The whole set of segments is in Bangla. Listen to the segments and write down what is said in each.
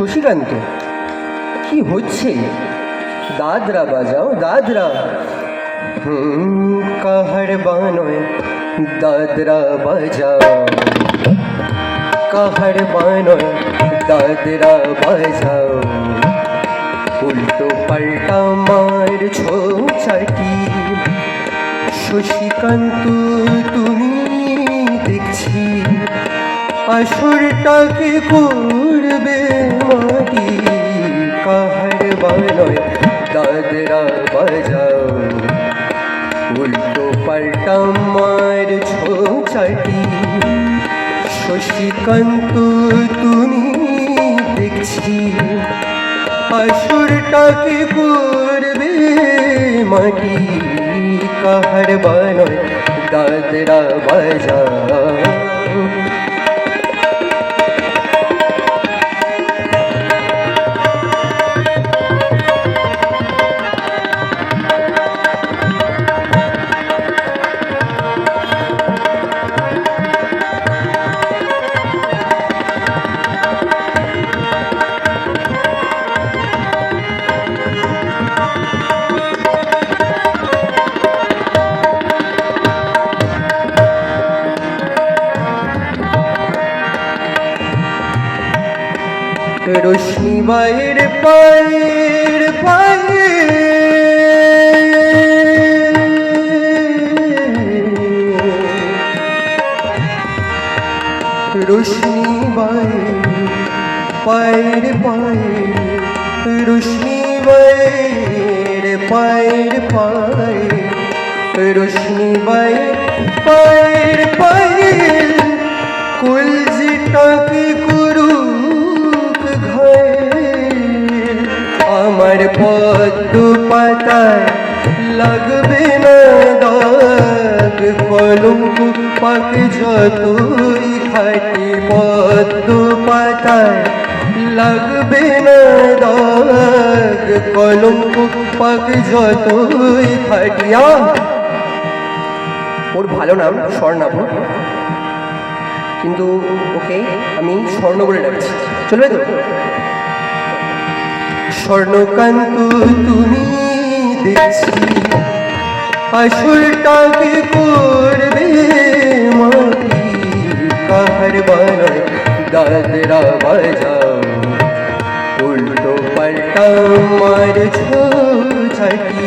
শশীকান্ত, কি হচ্ছে? দাদরা বাজাও, দাদরা। কাহার বানয় দাদরা বাজাও, কাহার বানয় দাদরা বাজাও। উল্টো পাল্টা মারছো চাটি, শশীকান্ত তুমি দেখছি আসরটাকে করবে মাটি। কাহার বানয় দাদরা বাজাও, উল্টো পাল্টা মারছো চাটি। শশীকান্ত তুমি দেখছি আসরটাকে করবে মাটি। কাহার বানয় দাদরা বাজাও। রশ্মি বাইর পায়ের পায়ে, রশ্মি বাইর পায়ের পায়ে, রশ্মি বাইর পায়ের পায়ে, রশ্মি বাইর পায়ের পায়ে। কলজিটাকে করু আমার পদ্ম পাতায় লাগবে না দাগ। কলঙ্ক পাক যতই খাটি, পদ্ম পাতায় লাগবে না দাগ। কলঙ্ক পাক যতই খাটিয়া। ওর ভালো নাম স্বর্ণাভ, কিন্তু ওকে আমি স্বর্ণ বলে ডাকছি, চলবে তো? স্বর্ণকান্ত তুমি দেখছি আসরটাকে করবে মাটি। কাহার বানয় দাদরা বাজাও, উল্টো পাল্টা মারছো চাটি।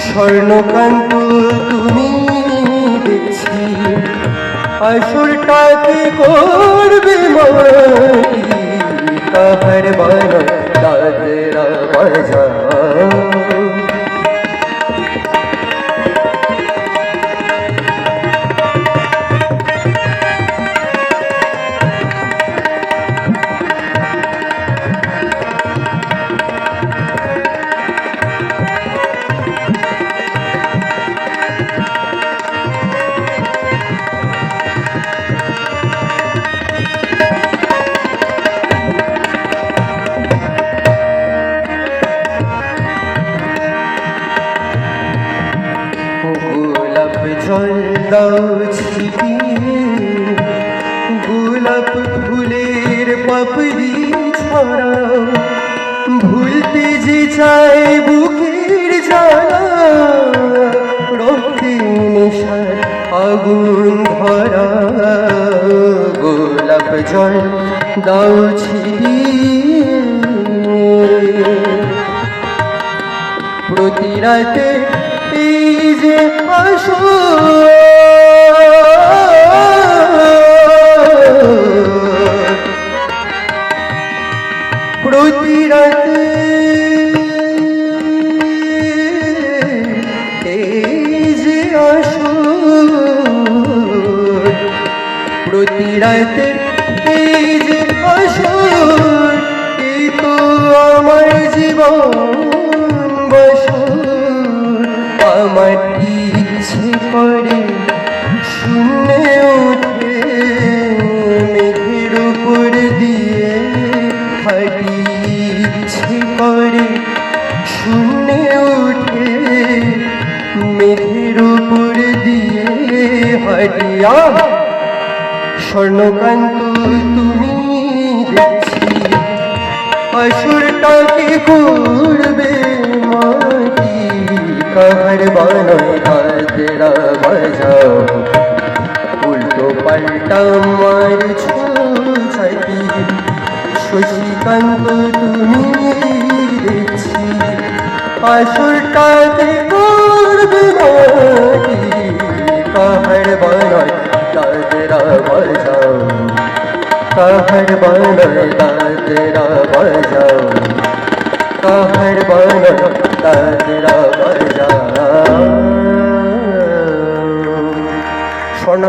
স্বর্ণকান্ত তুমি দেখছি আসরটাকে করবে মাটি। কাহার বানয় দাদরা বাজাও। জল দাও ছিটিয়ে, গোলাপ ফুলের পাপড়ি ছড়াও। ভুলতে যে চাই বুকের জ্বালা, রক্তে নেশার আগুন ধরা। গোলাপ জল দাও ছিটিয়ে, প্রতি রাতে এই যে আসর, প্রতি রাতে এই যে আসর, প্রতি রাতে এই যে আসর। এই তো আমার জীবন বসর। আমার ইচ্ছে করে শূন্যে উঠে মেঘের উপর দিয়ে হাঁটি। ইচ্ছে করে শূন্যে উঠে মেঘের উপর দিয়ে হাঁটিয়া। স্বর্ণকান্ত তুমি দেখছি আসুরটাকে করবে মাটি কাহার বানায় হাতেরা বাজাও উল্টো পাল্টা মারছো ছাতি শশীকান্ত তুমি দেখছি আসুরটাকে করবে মাটি কাহার বানায় হাতেরা বাজাও কাহার বানায় তাদেরা বাজাও কাহার বানায় তাদেরা বাজাও